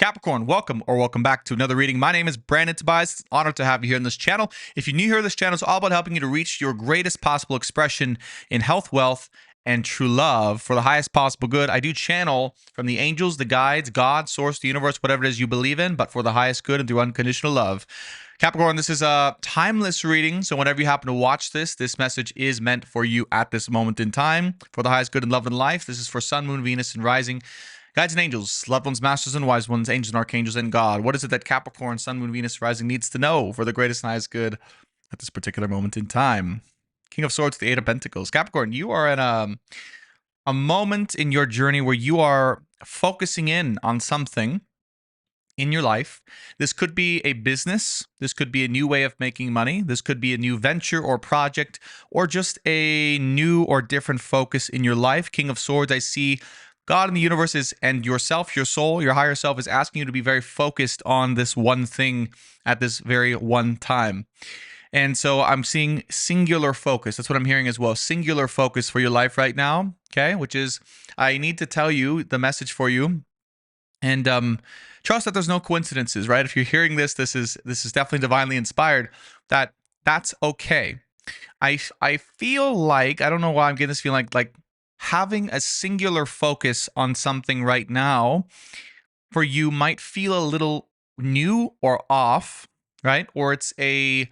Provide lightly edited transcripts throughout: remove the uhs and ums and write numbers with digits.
Capricorn, welcome or welcome back to another reading. My name is Brandon Tobias. It's an honor to have you here on this channel. If you're new here, this channel is all about helping you to reach your greatest possible expression in health, wealth, and true love for the highest possible good. I do channel from the angels, the guides, God, source, the universe, whatever it is you believe in, but for the highest good and through unconditional love. Capricorn, this is a timeless reading, so whenever you happen to watch this, this message is meant for you at this moment in time. For the highest good and love in life, this is for Sun, Moon, Venus, and Rising. Guides and angels, loved ones, masters and wise ones, angels and archangels, and God. What is it that Capricorn, Sun, Moon, Venus, Rising needs to know for the greatest and highest good at this particular moment in time? King of Swords, the Eight of Pentacles. Capricorn, you are in a moment in your journey where you are focusing in on something in your life. This could be a business. This could be a new way of making money. This could be a new venture or project, or just a new or different focus in your life. King of Swords, I see God in the universe is, and yourself, your soul, your higher self is asking you to be very focused on this one thing at this very one time. And so I'm seeing singular focus. That's what I'm hearing as well. Singular focus for your life right now. Okay. Which is, I need to tell you the message for you. And trust that there's no coincidences, right? If you're hearing this, this is definitely divinely inspired. That's okay. I feel like, I don't know why I'm getting this feeling like having a singular focus on something right now for you might feel a little new or off, right? Or there's a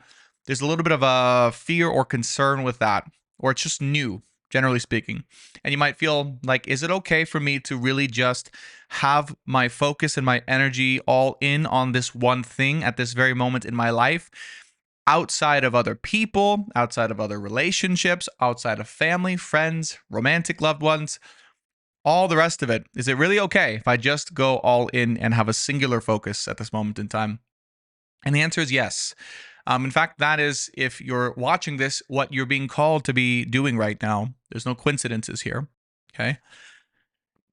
little bit of a fear or concern with that, or it's just new, generally speaking. And you might feel like, is it okay for me to really just have my focus and my energy all in on this one thing at this very moment in my life? Outside of other people, outside of other relationships, outside of family, friends, romantic loved ones, all the rest of it. Is it really okay if I just go all in and have a singular focus at this moment in time? And the answer is yes. In fact, that is, if you're watching this, what you're being called to be doing right now. There's no coincidences here. Okay.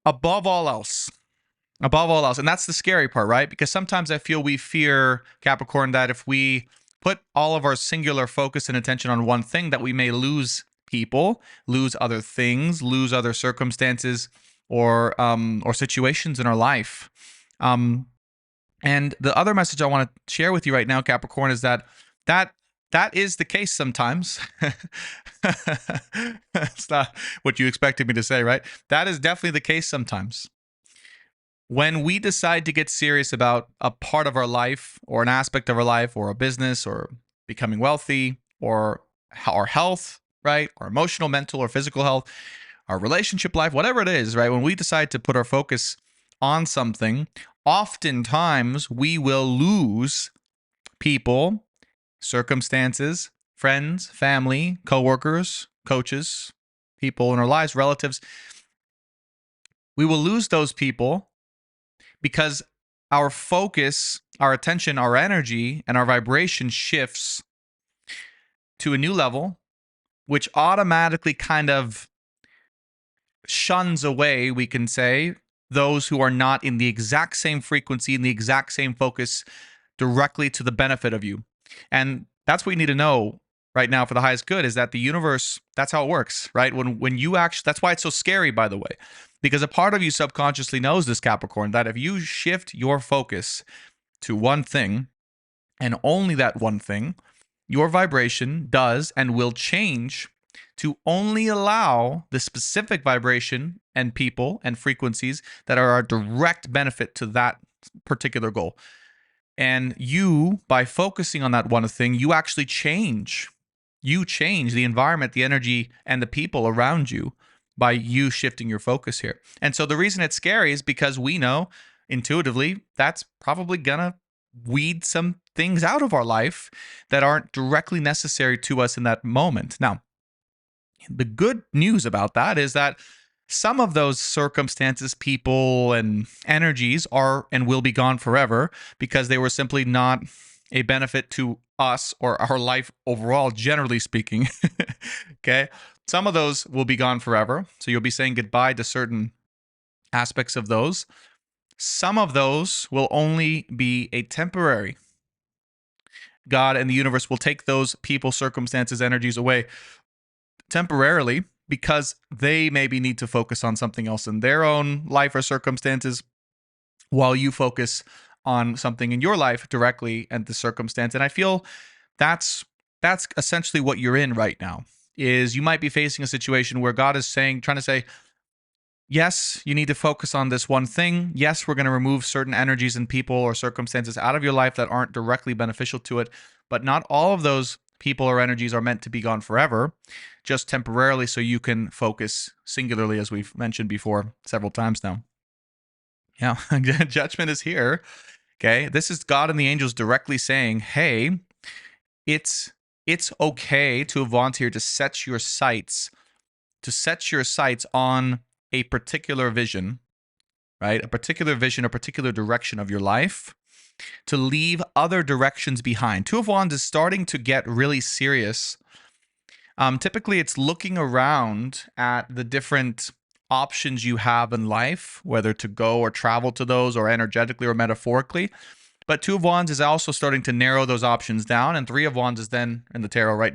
Above all else. And that's the scary part, right? Because sometimes I feel we fear, Capricorn, that if we put all of our singular focus and attention on one thing, that we may lose people, lose other things, lose other circumstances or situations in our life. And the other message I want to share with you right now, Capricorn, is that is the case sometimes. It's not what you expected me to say, right? That is definitely the case sometimes. When we decide to get serious about a part of our life or an aspect of our life or a business or becoming wealthy or our health, right? Our emotional, mental, or physical health, our relationship life, whatever it is, right? When we decide to put our focus on something, oftentimes we will lose people, circumstances, friends, family, coworkers, coaches, people in our lives, relatives. We will lose those people because our focus, our attention, our energy, and our vibration shifts to a new level, which automatically kind of shuns away, we can say, those who are not in the exact same frequency, in the exact same focus, directly to the benefit of you. And that's what you need to know right now for the highest good, is that the universe, that's how it works, right? When you actually, that's why it's so scary, by the way, because a part of you subconsciously knows this, Capricorn, that if you shift your focus to one thing and only that one thing, your vibration does and will change to only allow the specific vibration and people and frequencies that are a direct benefit to that particular goal. And you, by focusing on that one thing, you actually change. You change the environment, the energy, and the people around you by you shifting your focus here. And so the reason it's scary is because we know intuitively that's probably gonna weed some things out of our life that aren't directly necessary to us in that moment. Now, the good news about that is that some of those circumstances, people, and energies are and will be gone forever because they were simply not a benefit to us or our life overall, generally speaking. Okay. Some of those will be gone forever. So you'll be saying goodbye to certain aspects of those. Some of those will only be a temporary. God and the universe will take those people, circumstances, energies away temporarily because they maybe need to focus on something else in their own life or circumstances, while you focus on something in your life directly and the circumstance. And I feel that's essentially what you're in right now. Is you might be facing a situation where God is trying to say, yes, you need to focus on this one thing. Yes, we're going to remove certain energies and people or circumstances out of your life that aren't directly beneficial to it. But not all of those people or energies are meant to be gone forever, just temporarily, so you can focus singularly, as we've mentioned before several times now. Yeah, judgment is here. Okay, this is God and the angels directly saying, "Hey, it's okay to volunteer to set your sights on a particular vision, right? A particular vision, a particular direction of your life, to leave other directions behind." Two of Wands is starting to get really serious. Typically, it's looking around at the different options you have in life, whether to go or travel to those, or energetically or metaphorically. But Two of Wands is also starting to narrow those options down, and Three of Wands is then in the tarot, right,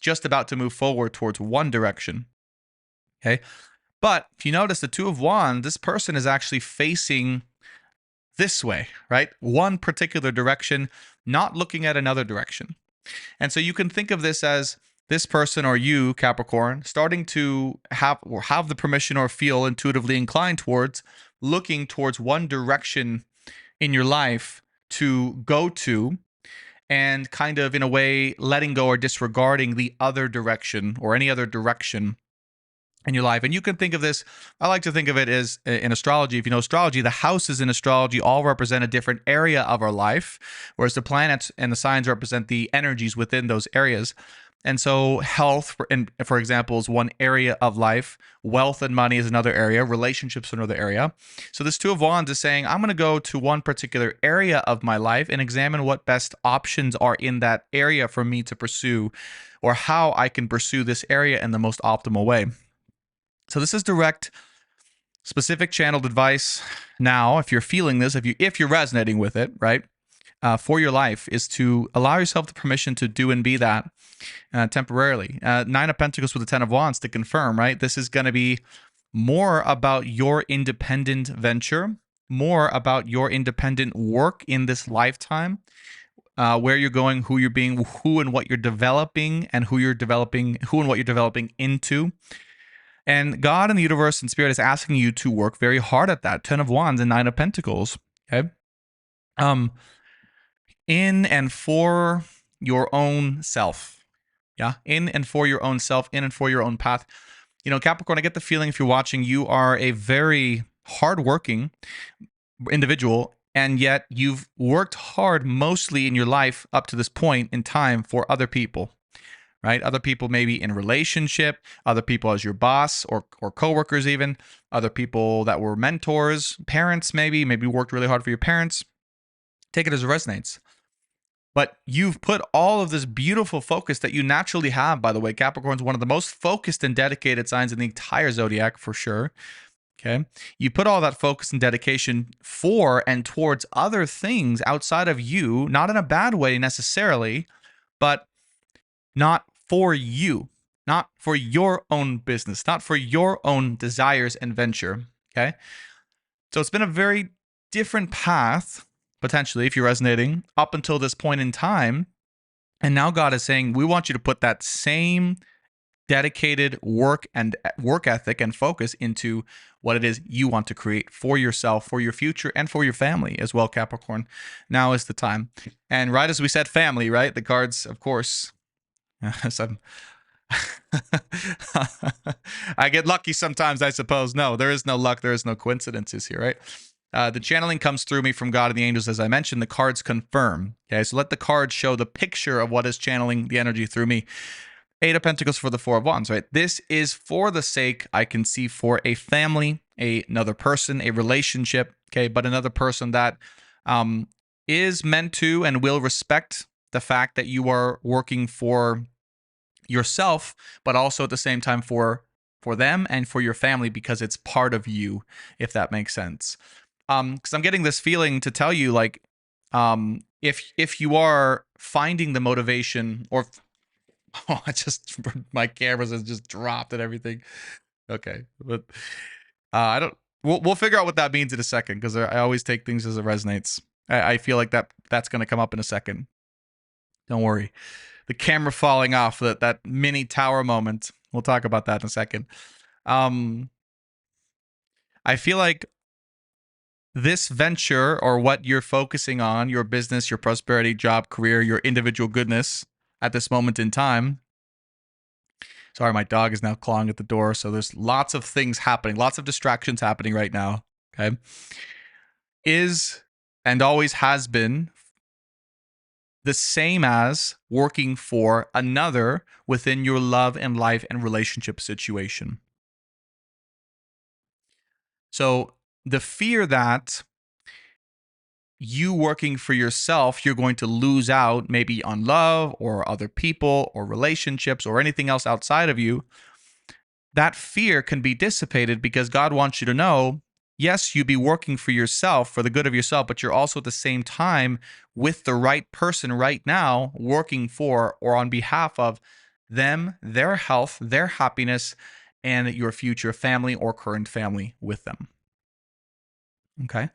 just about to move forward towards one direction. Okay, but if you notice the Two of Wands, this person is actually facing this way, right? One particular direction, not looking at another direction. And so you can think of this as this person, or you, Capricorn, starting to have the permission or feel intuitively inclined towards looking towards one direction in your life to go to, and kind of in a way letting go or disregarding the other direction or any other direction in your life. And you can think of this, I like to think of it as, in astrology, if you know astrology, the houses in astrology all represent a different area of our life, whereas the planets and the signs represent the energies within those areas. And so health, for example, is one area of life. Wealth and money is another area. Relationships are another area. So this Two of Wands is saying, I'm going to go to one particular area of my life and examine what best options are in that area for me to pursue, or how I can pursue this area in the most optimal way. So this is direct, specific channeled advice. Now, if you're feeling this, if you're resonating with it, right, for your life, is to allow yourself the permission to do and be that temporarily. Nine of Pentacles with the Ten of Wands to confirm, right? This is going to be more about your independent venture, more about your independent work in this lifetime, where you're going, who you're being, who and what you're developing, and who and what you're developing into. And God and the universe and spirit is asking you to work very hard at that. Ten of Wands and Nine of Pentacles. Okay. In and for your own self. Yeah. In and for your own self, in and for your own path. You know, Capricorn, I get the feeling, if you're watching, you are a very hardworking individual, and yet you've worked hard mostly in your life up to this point in time for other people. Right? Other people maybe in relationship, other people as your boss or coworkers even, other people that were mentors, parents maybe worked really hard for your parents. Take it as it resonates. But you've put all of this beautiful focus that you naturally have, by the way. Capricorn's one of the most focused and dedicated signs in the entire zodiac, for sure. Okay. You put all that focus and dedication for and towards other things outside of you, not in a bad way necessarily, but not for you, not for your own business, not for your own desires and venture. Okay. So it's been a very different path, potentially, if you're resonating, up until this point in time. And now God is saying, we want you to put that same dedicated work ethic and focus into what it is you want to create for yourself, for your future, and for your family as well, Capricorn. Now is the time. And right as we said, family, right? The cards, of course. So I get lucky sometimes, I suppose. No, there is no luck. There is no coincidences here, right? The channeling comes through me from God and the angels, as I mentioned. The cards confirm. Okay, so let the cards show the picture of what is channeling the energy through me. Eight of Pentacles for the Four of Wands, right? This is for the sake, I can see, for a family, another person, a relationship, okay, but another person that is meant to and will respect the fact that you are working for yourself, but also at the same time for them and for your family, because it's part of you, if that makes sense. Because I'm getting this feeling to tell you, like, if you are finding the motivation, or oh, my cameras has just dropped and everything. Okay, but I don't. we'll figure out what that means in a second, because I always take things as it resonates. I feel like that's going to come up in a second. Don't worry. The camera falling off, that mini tower moment. We'll talk about that in a second. I feel like this venture, or what you're focusing on, your business, your prosperity, job, career, your individual goodness at this moment in time. Sorry, my dog is now clawing at the door. So there's lots of things happening, lots of distractions happening right now. Okay. Is and always has been the same as working for another within your love and life and relationship situation. So the fear that you working for yourself, you're going to lose out maybe on love or other people or relationships or anything else outside of you, that fear can be dissipated because God wants you to know, yes, you be working for yourself, for the good of yourself, but you're also at the same time with the right person right now, working for or on behalf of them, their health, their happiness, and your future family or current family with them. Okay.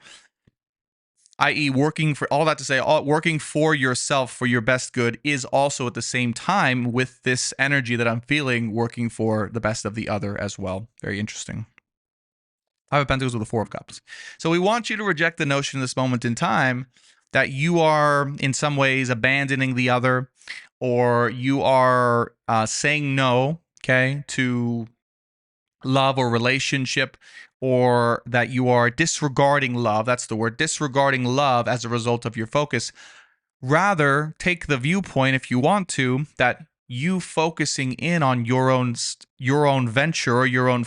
I.e., working for all that to say, working for yourself for your best good is also at the same time with this energy that I'm feeling, working for the best of the other as well. Very interesting. Five of Pentacles with the Four of Cups. So we want you to reject the notion in this moment in time that you are in some ways abandoning the other, or you are saying no, okay, to love or relationship, or that you are disregarding love. That's the word, disregarding love as a result of your focus. Rather, take the viewpoint, if you want to, that you focusing in on your own venture or your own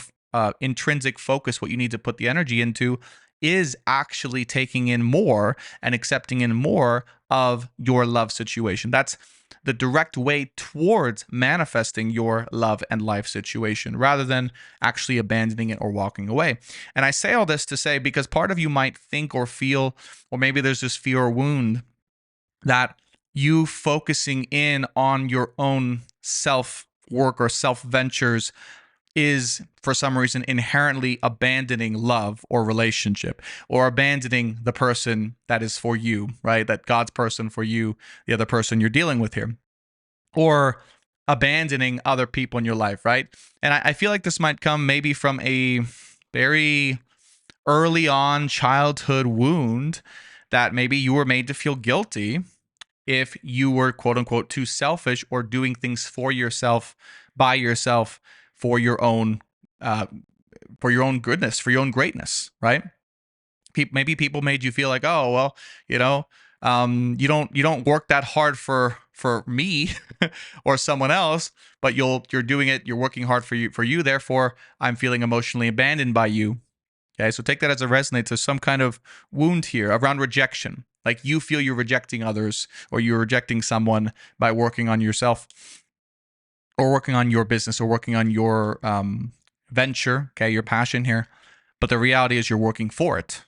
intrinsic focus, what you need to put the energy into, is actually taking in more and accepting in more of your love situation. That's the direct way towards manifesting your love and life situation, rather than actually abandoning it or walking away. And I say all this to say, because part of you might think or feel, or maybe there's this fear or wound, that you focusing in on your own self work or self ventures is for some reason inherently abandoning love or relationship, or abandoning the person that is for you, right? That God's person for you, the other person you're dealing with here, or abandoning other people in your life, right? And I feel like this might come maybe from a very early on childhood wound, that maybe you were made to feel guilty if you were quote unquote too selfish or doing things for yourself, by yourself, for your own goodness, for your own greatness, right? Maybe people made you feel like, oh well, you don't work that hard for me or someone else, but you're doing it, you're working hard for you, therefore I'm feeling emotionally abandoned by you. Okay, so take that as a resonate to some kind of wound here around rejection. Like you feel you're rejecting others, or you're rejecting someone by working on yourself, or working on your business, or working on your venture, okay, your passion here. But the reality is you're working for it.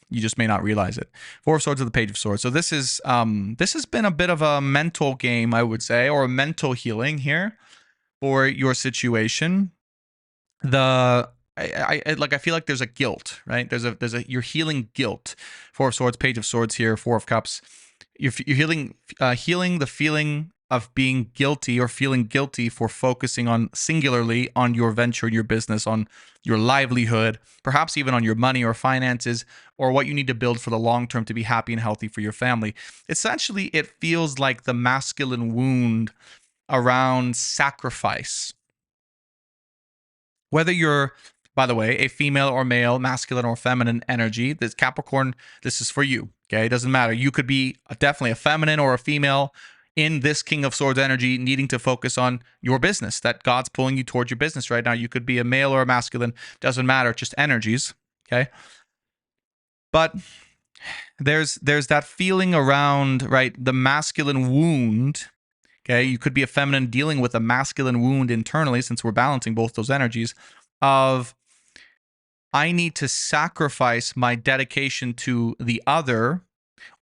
You just may not realize it. Four of Swords of the Page of Swords. So this has been a bit of a mental game, I would say, or a mental healing here for your situation. I feel like there's a guilt, right? There's a you're healing guilt. Four of Swords, Page of Swords here, Four of Cups. You're healing the feeling of being guilty, or feeling guilty for focusing on singularly on your venture, your business, on your livelihood, perhaps even on your money or finances, or what you need to build for the long term to be happy and healthy for your family. Essentially, it feels like the masculine wound around sacrifice. Whether you're, by the way, a female or male, masculine or feminine energy, this Capricorn, this is for you. Okay, it doesn't matter. You could be definitely a feminine or a female in this King of Swords energy, needing to focus on your business, that God's pulling you towards your business right now. You could be a male or a masculine, doesn't matter, just energies. Okay, but there's that feeling around, right, the masculine wound. Okay, you could be a feminine dealing with a masculine wound internally, since we're balancing both those energies, of I need to sacrifice my dedication to the other,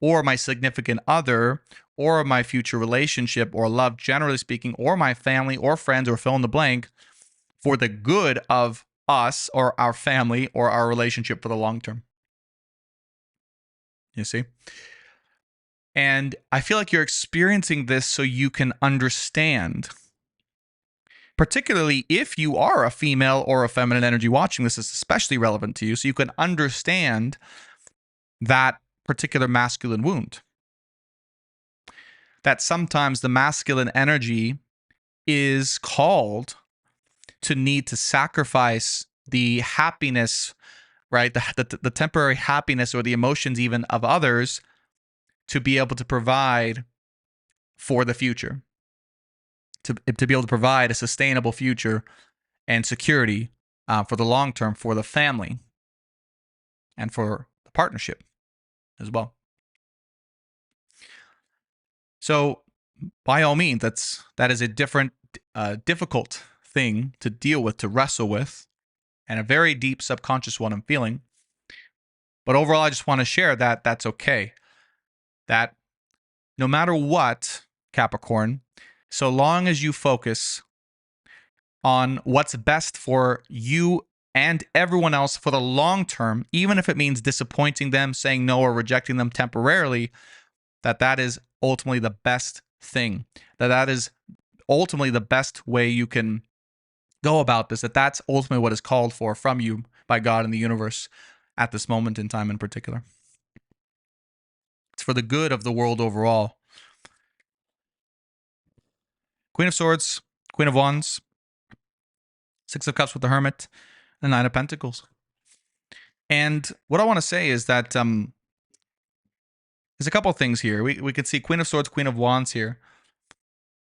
or my significant other, or my future relationship or love, generally speaking, or my family or friends, or fill in the blank, for the good of us or our family or our relationship for the long term. You see? And I feel like you're experiencing this so you can understand, particularly if you are a female or a feminine energy watching this, is especially relevant to you, so you can understand that particular masculine wound. That sometimes the masculine energy is called to need to sacrifice the happiness, right? The temporary happiness or the emotions even of others to be able to provide for the future, to be able to provide a sustainable future and security for the long term for the family and for the partnership as well. So, by all means, that is a different, difficult thing to deal with, to wrestle with, and a very deep subconscious one I'm feeling. But overall, I just want to share that that's okay. That no matter what, Capricorn, so long as you focus on what's best for you and everyone else for the long term, even if it means disappointing them, saying no, or rejecting them temporarily, that is ultimately the best thing. That is ultimately the best way you can go about this. That's ultimately what is called for from you by God and the universe at this moment in time in particular. It's for the good of the world overall. Queen of Swords, Queen of Wands, Six of Cups with the Hermit, and Nine of Pentacles. And what I want to say is that there's a couple of things here. We could see Queen of Swords, Queen of Wands here.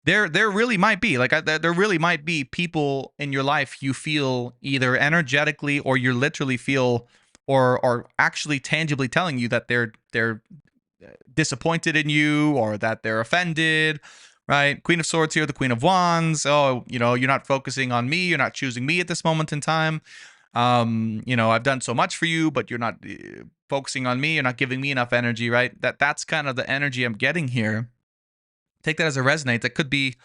There really might be there really might be people in your life you feel either energetically or you literally feel or actually tangibly telling you that they're disappointed in you or that they're offended, right? Queen of Swords here, the Queen of Wands. Oh, you're not focusing on me. You're not choosing me at this moment in time. I've done so much for you, but you're not focusing on me. You're not giving me enough energy, right? That's kind of the energy I'm getting here. Take that as a resonate. That could be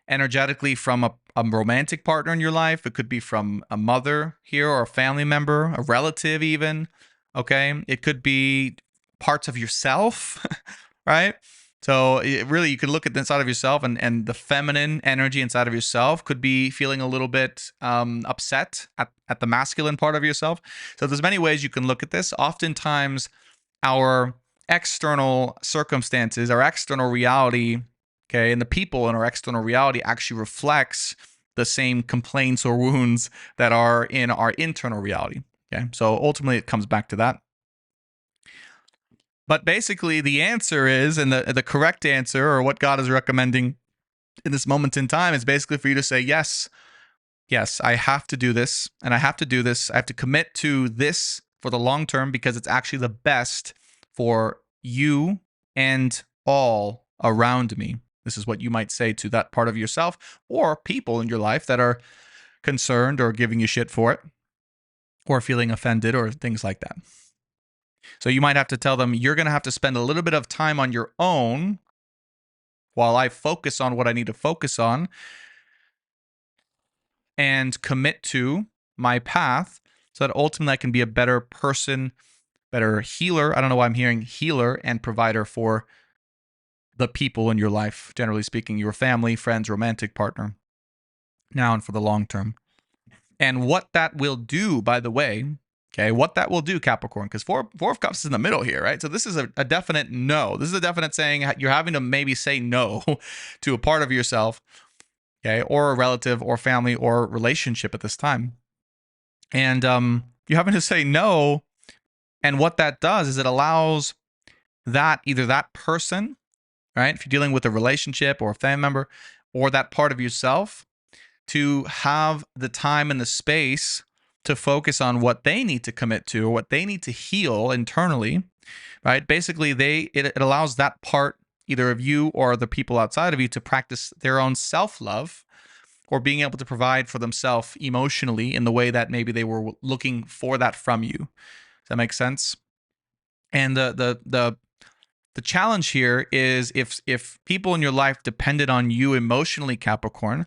energetically from a romantic partner in your life. It could be from a mother here or a family member, a relative even. Okay. It could be parts of yourself, right? So really, you could look at the inside of yourself and the feminine energy inside of yourself could be feeling a little bit upset at the masculine part of yourself. So there's many ways you can look at this. Oftentimes, our external circumstances, our external reality, okay, and the people in our external reality actually reflects the same complaints or wounds that are in our internal reality. Okay, so ultimately it comes back to that. But basically, the answer is, and the correct answer, or what God is recommending in this moment in time, is basically for you to say, yes, I have to do this, and I have to do this. I have to commit to this for the long term because it's actually the best for you and all around me. This is what you might say to that part of yourself or people in your life that are concerned or giving you shit for it or feeling offended or things like that. So you might have to tell them, you're going to have to spend a little bit of time on your own while I focus on what I need to focus on and commit to my path so that ultimately I can be a better person, better healer. I don't know why I'm hearing healer and provider for the people in your life, generally speaking, your family, friends, romantic partner, now and for the long term. And what that will do, by the way, okay, what that will do, Capricorn, because four of Cups is in the middle here, right? So this is a definite no. This is a definite saying you're having to maybe say no to a part of yourself, okay, or a relative or family or relationship at this time. And you're having to say no. And what that does is it allows that either that person, right, if you're dealing with a relationship or a family member or that part of yourself, to have the time and the space to focus on what they need to commit to or what they need to heal internally, right? Basically, it allows that part, either of you or the people outside of you, to practice their own self-love or being able to provide for themselves emotionally in the way that maybe they were looking for that from you. Does that make sense? And the challenge here is if people in your life depended on you emotionally, Capricorn,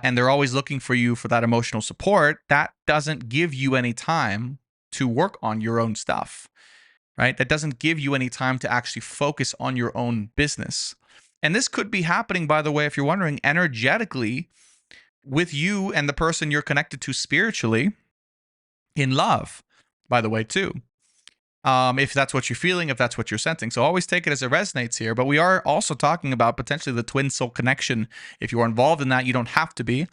and they're always looking for you for that emotional support, that doesn't give you any time to work on your own stuff, right? That doesn't give you any time to actually focus on your own business. And this could be happening, by the way, if you're wondering, energetically with you and the person you're connected to spiritually in love, by the way, too. If that's what you're feeling, if that's what you're sensing. So always take it as it resonates here. But we are also talking about potentially the twin soul connection. If you are involved in that, you don't have to be.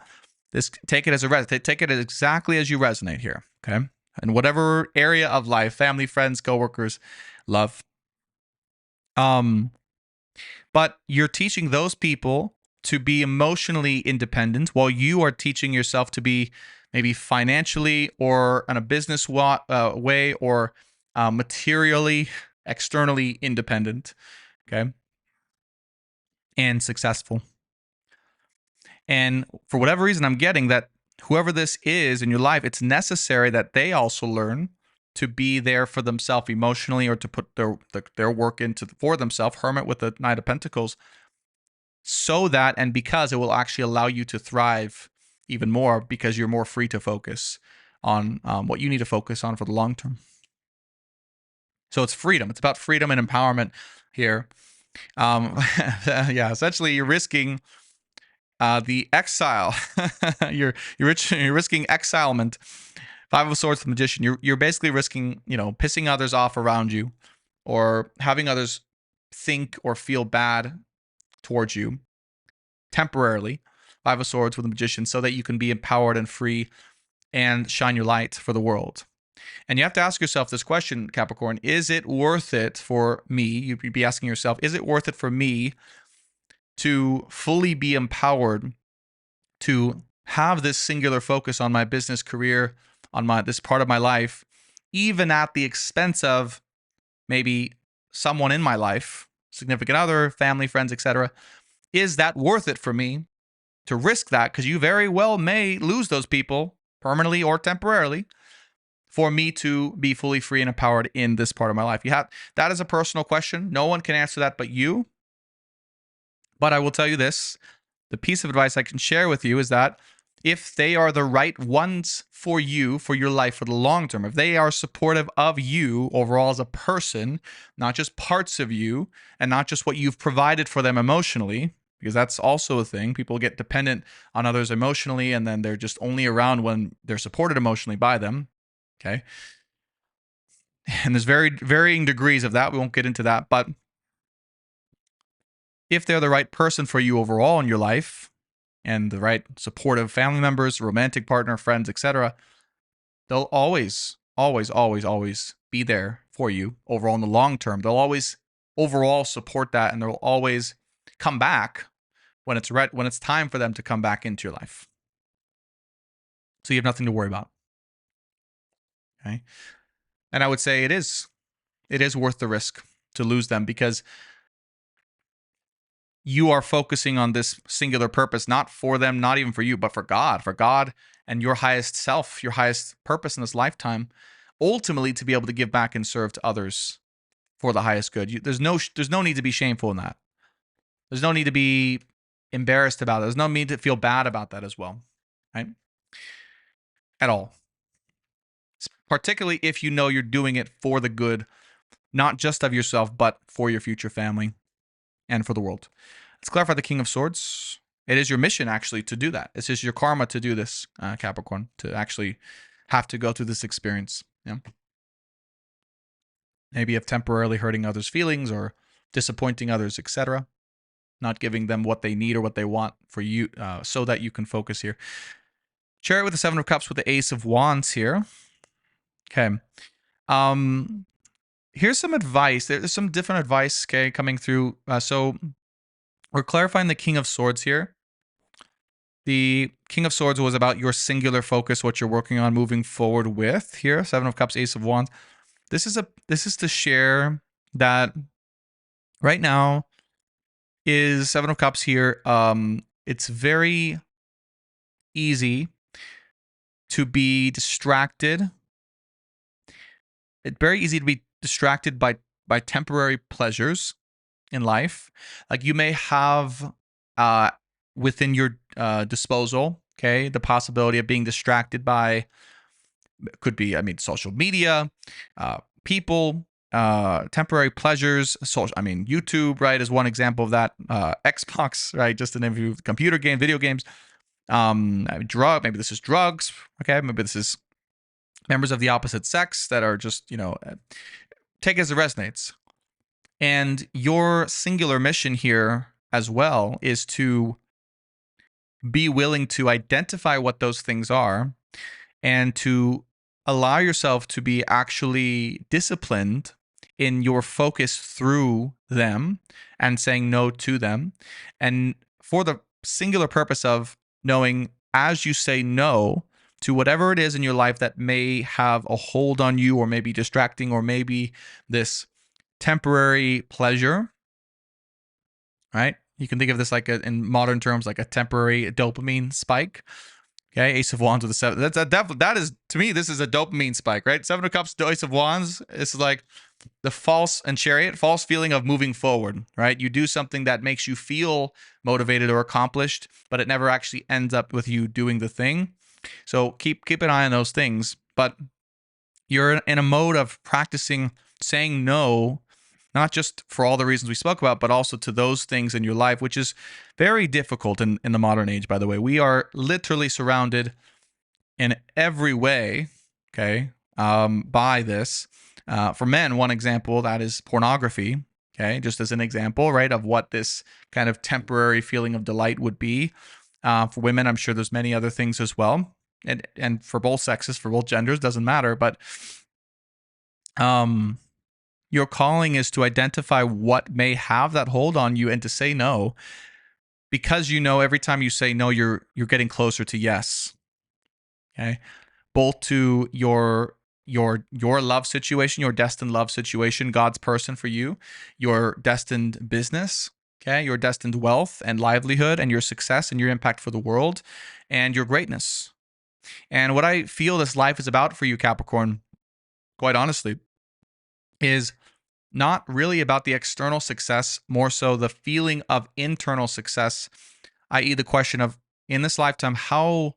Take it as a resonate. Take it exactly as you resonate here. Okay. And whatever area of life, family, friends, coworkers, love. But you're teaching those people to be emotionally independent while you are teaching yourself to be maybe financially or in a business way or materially, externally independent, okay, and successful. And for whatever reason, I'm getting that whoever this is in your life, it's necessary that they also learn to be there for themselves emotionally, or to put their work into for themselves. Hermit with the Knight of Pentacles, so that and because it will actually allow you to thrive even more, because you're more free to focus on what you need to focus on for the long term. So it's freedom. It's about freedom and empowerment here. Yeah, essentially you're risking the exile. you're risking exilement. Five of Swords, the Magician. You're basically risking, pissing others off around you, or having others think or feel bad towards you temporarily. Five of Swords with the Magician, so that you can be empowered and free and shine your light for the world. And you have to ask yourself this question, Capricorn: is it worth it for me? You'd be asking yourself, is it worth it for me to fully be empowered to have this singular focus on my business career, on this part of my life, even at the expense of maybe someone in my life, significant other, family, friends, etc.? Is that worth it for me to risk that? Because you very well may lose those people permanently or temporarily, for me to be fully free and empowered in this part of my life. That is a personal question. No one can answer that but you. But I will tell you this: the piece of advice I can share with you is that if they are the right ones for you, for your life, for the long term, if they are supportive of you overall as a person, not just parts of you, and not just what you've provided for them emotionally, because that's also a thing. People get dependent on others emotionally, and then they're just only around when they're supported emotionally by them. Okay. And there's varying degrees of that. We won't get into that. But if they're the right person for you overall in your life, and the right supportive family members, romantic partner, friends, etc., they'll always, always, always, always be there for you overall in the long term. They'll always overall support that, and they'll always come back when it's right, when it's time for them to come back into your life. So you have nothing to worry about. Okay. And I would say it is worth the risk to lose them, because you are focusing on this singular purpose, not for them, not even for you, but for God and your highest self, your highest purpose in this lifetime, ultimately to be able to give back and serve to others for the highest good. There's no need to be shameful in that. There's no need to be embarrassed about it. There's no need to feel bad about that as well, right? At all. Particularly if you know you're doing it for the good, not just of yourself, but for your future family and for the world. Let's clarify the King of Swords. It is your mission, actually, to do that. It's just your karma to do this, Capricorn, to actually have to go through this experience. Yeah. Maybe of temporarily hurting others' feelings or disappointing others, etc. Not giving them what they need or what they want for you, so that you can focus here. Chariot with the Seven of Cups with the Ace of Wands here. Okay. Here's some advice. There's some different advice, okay, coming through. So we're clarifying the King of Swords here. The King of Swords was about your singular focus, what you're working on moving forward with here. Seven of Cups, Ace of Wands. This is to share that right now is Seven of Cups here. It's very easy to be distracted. It's very easy to be distracted by temporary pleasures in life. Like you may have within your disposal. Okay, the possibility of being distracted by could be, I mean, social media, people, temporary pleasures. Social, I mean, YouTube, right, is one example of that. Xbox, right, just to name a few. Computer game, video games. Maybe this is drugs. Okay, maybe this is members of the opposite sex that are just, take it as it resonates. And your singular mission here as well is to be willing to identify what those things are and to allow yourself to be actually disciplined in your focus through them and saying no to them. And for the singular purpose of knowing, as you say no to whatever it is in your life that may have a hold on you or maybe distracting or maybe this temporary pleasure, right? You can think of this like in modern terms, like a temporary dopamine spike. Okay, Ace of Wands with a 7. That is, to me, this is a dopamine spike, right? 7 of Cups, Ace of Wands. It's like the false feeling of moving forward, right? You do something that makes you feel motivated or accomplished, but it never actually ends up with you doing the thing. So keep an eye on those things. But you're in a mode of practicing saying no, not just for all the reasons we spoke about, but also to those things in your life, which is very difficult in the modern age, by the way. We are literally surrounded in every way, okay, by this. For men, one example, that is pornography, okay, just as an example, right, of what this kind of temporary feeling of delight would be. For women, I'm sure there's many other things as well. And for both sexes, for both genders, doesn't matter. But your calling is to identify what may have that hold on you and to say no, because every time you say no, you're getting closer to yes. Okay, both to your love situation, your destined love situation, God's person for you, your destined business, okay, your destined wealth and livelihood, and your success and your impact for the world, and your greatness. And what I feel this life is about for you, Capricorn, quite honestly, is not really about the external success, more so the feeling of internal success, i.e. the question of, in this lifetime, how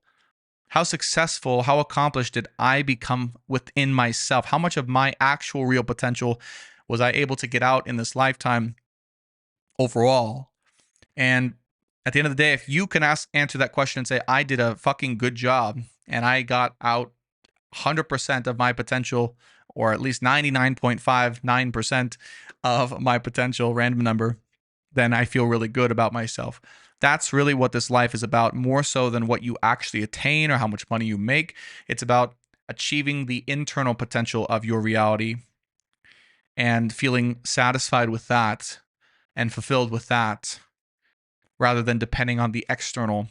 successful, how accomplished did I become within myself? How much of my actual real potential was I able to get out in this lifetime overall? And at the end of the day, if you can answer that question and say, I did a fucking good job and I got out 100% of my potential, or at least 99.59% of my potential, random number, then I feel really good about myself. That's really what this life is about, more so than what you actually attain or how much money you make. It's about achieving the internal potential of your reality and feeling satisfied with that and fulfilled with that, rather than depending on the external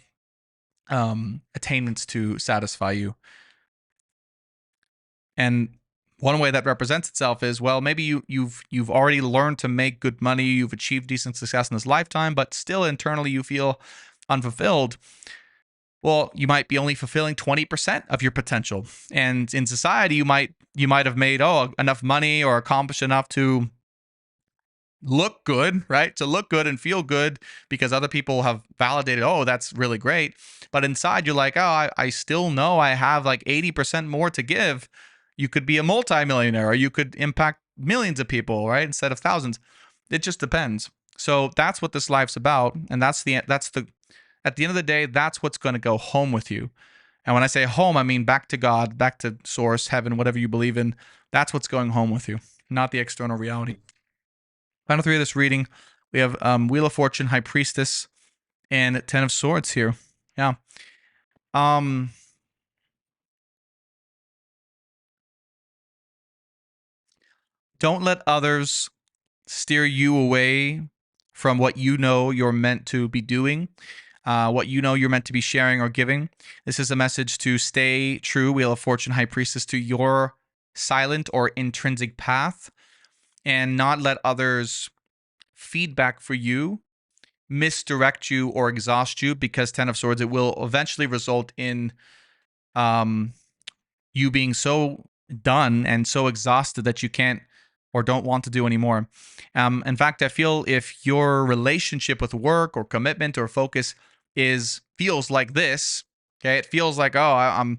attainments to satisfy you. And one way that represents itself is, well, maybe you've already learned to make good money, you've achieved decent success in this lifetime, but still internally you feel unfulfilled. Well, you might be only fulfilling 20% of your potential. And in society, you might have made enough money or accomplished enough to look good, right? To look good and feel good because other people have validated, oh, that's really great. But inside you're like, oh, I still know I have like 80% more to give. You could be a multimillionaire, or you could impact millions of people, right? Instead of thousands. It just depends. So that's what this life's about. And at the end of the day, that's what's going to go home with you. And when I say home, I mean back to God, back to source, heaven, whatever you believe in. That's what's going home with you, not the external reality. Final 3 of this reading, we have Wheel of Fortune, High Priestess, and 10 of Swords here. Yeah. Don't let others steer you away from what you know you're meant to be doing, what you know you're meant to be sharing or giving. This is a message to stay true, Wheel of Fortune, High Priestess, to your silent or intrinsic path, and not let others' feedback for you misdirect you or exhaust you, because 10 of Swords, it will eventually result in you being so done and so exhausted that you can't or don't want to do anymore. In fact, I feel if your relationship with work or commitment or focus feels like this. Okay, it feels like, oh,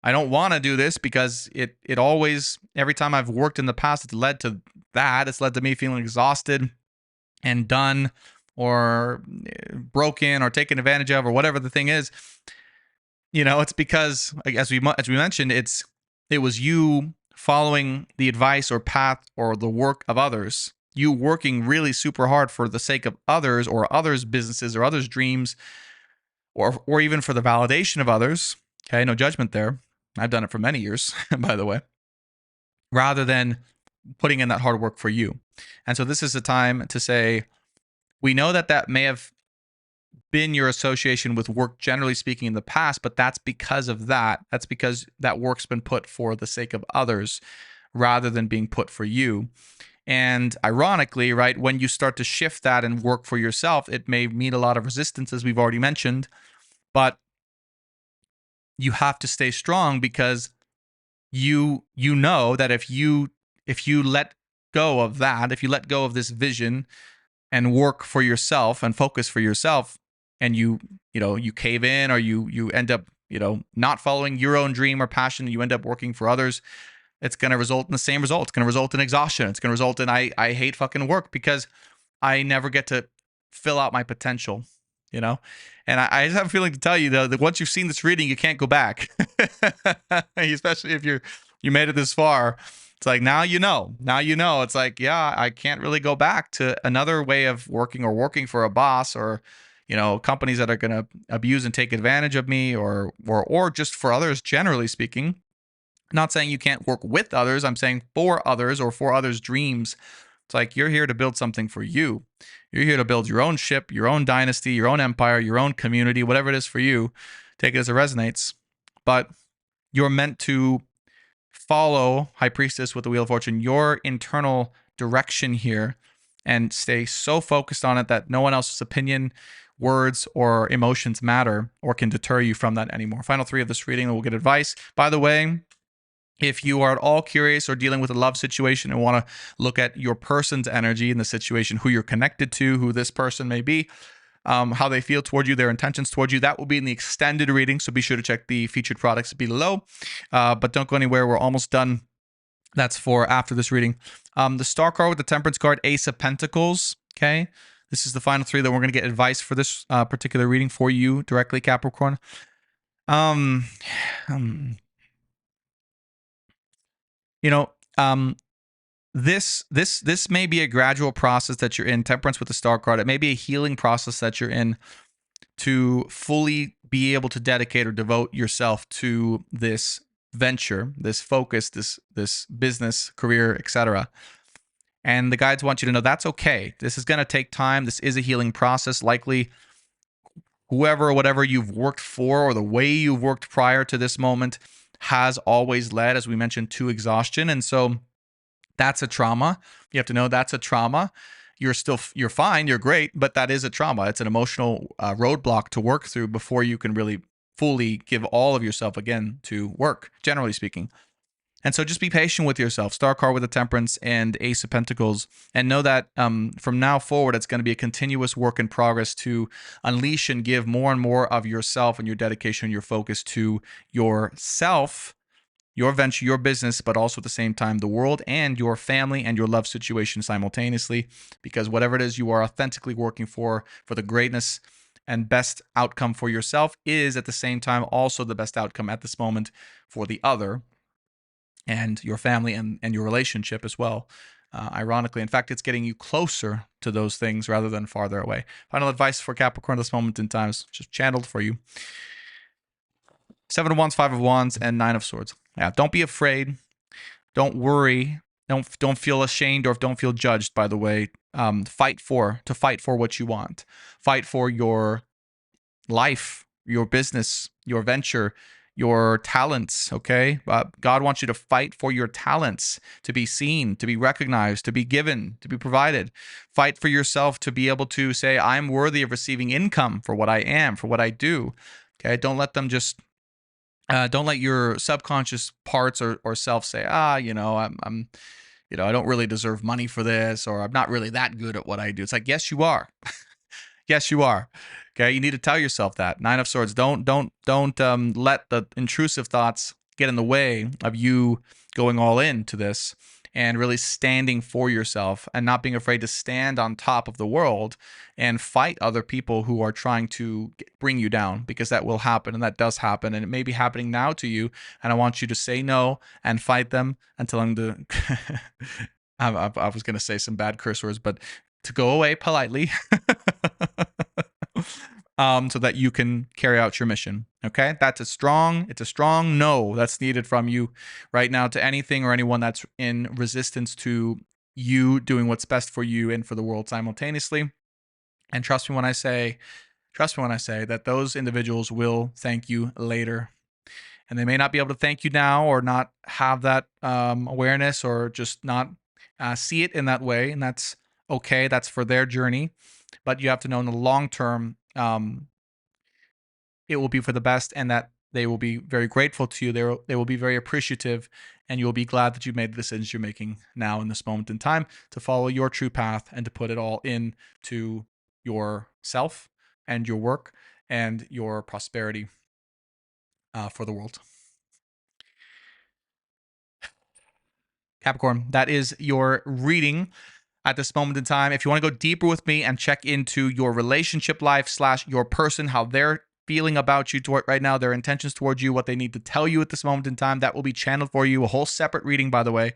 I don't want to do this because it always, every time I've worked in the past, it's led to that. It's led to me feeling exhausted and done, or broken, or taken advantage of, or whatever the thing is. It's because, as we mentioned, it was you following the advice or path or the work of others. You working really super hard for the sake of others, or others' businesses, or others' dreams, or even for the validation of others. Okay, no judgment there. I've done it for many years, by the way, rather than putting in that hard work for you. And so this is a time to say, we know that may have been your association with work, generally speaking, in the past, but that's because of that. That's because that work's been put for the sake of others rather than being put for you. And ironically, right, when you start to shift that and work for yourself, it may meet a lot of resistance, as we've already mentioned, but you have to stay strong, because you know that if you let go of that, if you let go of this vision and work for yourself and focus for yourself, and you cave in, or you end up not following your own dream or passion, you end up working for others, it's going to result in the same result. It's going to result in exhaustion. It's going to result in I hate fucking work because I never get to fill out my potential, And I just have a feeling to tell you, though, that once you've seen this reading, you can't go back. Especially if you made it this far. It's like, now you know. It's like, yeah, I can't really go back to another way of working, or working for a boss, or companies that are going to abuse and take advantage of me, or just for others, generally speaking. Not saying you can't work with others. I'm saying for others, or for others' dreams. It's like, you're here to build something for you. You're here to build your own ship, your own dynasty, your own empire, your own community, whatever it is for you. Take it as it resonates. But you're meant to follow, High Priestess with the Wheel of Fortune, your internal direction here, and stay so focused on it that no one else's opinion, words, or emotions matter or can deter you from that anymore. Final 3 of this reading, we'll get advice. By the way, if you are at all curious or dealing with a love situation and want to look at your person's energy in the situation, who you're connected to, who this person may be, how they feel toward you, their intentions toward you, that will be in the extended reading. So be sure to check the featured products below. But don't go anywhere. We're almost done. That's for after this reading. The Star card with the Temperance card, Ace of Pentacles. Okay. This is the final 3 that we're going to get advice for this particular reading for you directly, Capricorn. This may be a gradual process that you're in. Temperance with the Star card. It may be a healing process that you're in to fully be able to dedicate or devote yourself to this venture, this focus, this business, career, etc. And the guides want you to know that's okay. This is going to take time. This is a healing process. Likely, whoever or whatever you've worked for, or the way you've worked prior to this moment, has always led, as we mentioned, to exhaustion. And so that's a trauma. You have to know that's a trauma. You're fine, you're great, but that is a trauma. It's an emotional roadblock to work through before you can really fully give all of yourself again to work, generally speaking. And so just be patient with yourself. Star card with the Temperance and Ace of Pentacles. And know that from now forward, it's going to be a continuous work in progress to unleash and give more and more of yourself and your dedication and your focus to yourself, your venture, your business, but also at the same time, the world and your family and your love situation simultaneously. Because whatever it is you are authentically working for the greatness and best outcome for yourself, is at the same time also the best outcome at this moment for the other and your family and your relationship as well. Ironically, in fact, it's getting you closer to those things rather than farther away. Final advice for Capricorn at this moment in time is just channeled for you. 7 of Wands, 5 of Wands, and 9 of Swords. Yeah, don't be afraid. Don't worry. Don't feel ashamed, or don't feel judged, by the way. Fight for what you want. Fight for your life, your business, your venture, your talents, okay? God wants you to fight for your talents, to be seen, to be recognized, to be given, to be provided. Fight for yourself to be able to say, I'm worthy of receiving income for what I am, for what I do, okay? Don't let them just, don't let your subconscious parts or self say, I'm I don't really deserve money for this, or I'm not really that good at what I do. It's like, yes, you are. Yes, you are. Okay, you need to tell yourself that. Nine of Swords. Don't let the intrusive thoughts get in the way of you going all into this and really standing for yourself and not being afraid to stand on top of the world and fight other people who are trying to bring you down, because that will happen, and that does happen, and it may be happening now to you. And I want you to say no and fight them until I'm the. I was going to say some bad curse words, but to go away politely. So that you can carry out your mission. Okay, it's a strong no that's needed from you right now to anything or anyone that's in resistance to you doing what's best for you and for the world simultaneously. And trust me when I say that those individuals will thank you later. And they may not be able to thank you now, or not have that awareness, or just not see it in that way. And that's okay. That's for their journey. But you have to know in the long term, it will be for the best, and that they will be very grateful to you. They will be very appreciative, and you will be glad that you made the decisions you're making now in this moment in time to follow your true path and to put it all into yourself and your work and your prosperity for the world. Capricorn, that is your reading at this moment in time. If you want to go deeper with me and check into your relationship life / your person, how they're feeling about you right now, their intentions towards you, what they need to tell you at this moment in time, that will be channeled for you. A whole separate reading, by the way,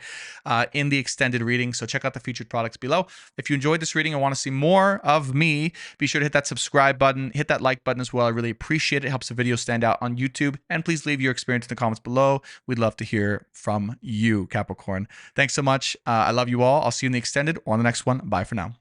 in the extended reading. So check out the featured products below. If you enjoyed this reading and want to see more of me, be sure to hit that subscribe button, hit that like button as well. I really appreciate it. It helps the video stand out on YouTube. And please leave your experience in the comments below. We'd love to hear from you, Capricorn. Thanks so much. I love you all. I'll see you in the extended or on the next one. Bye for now.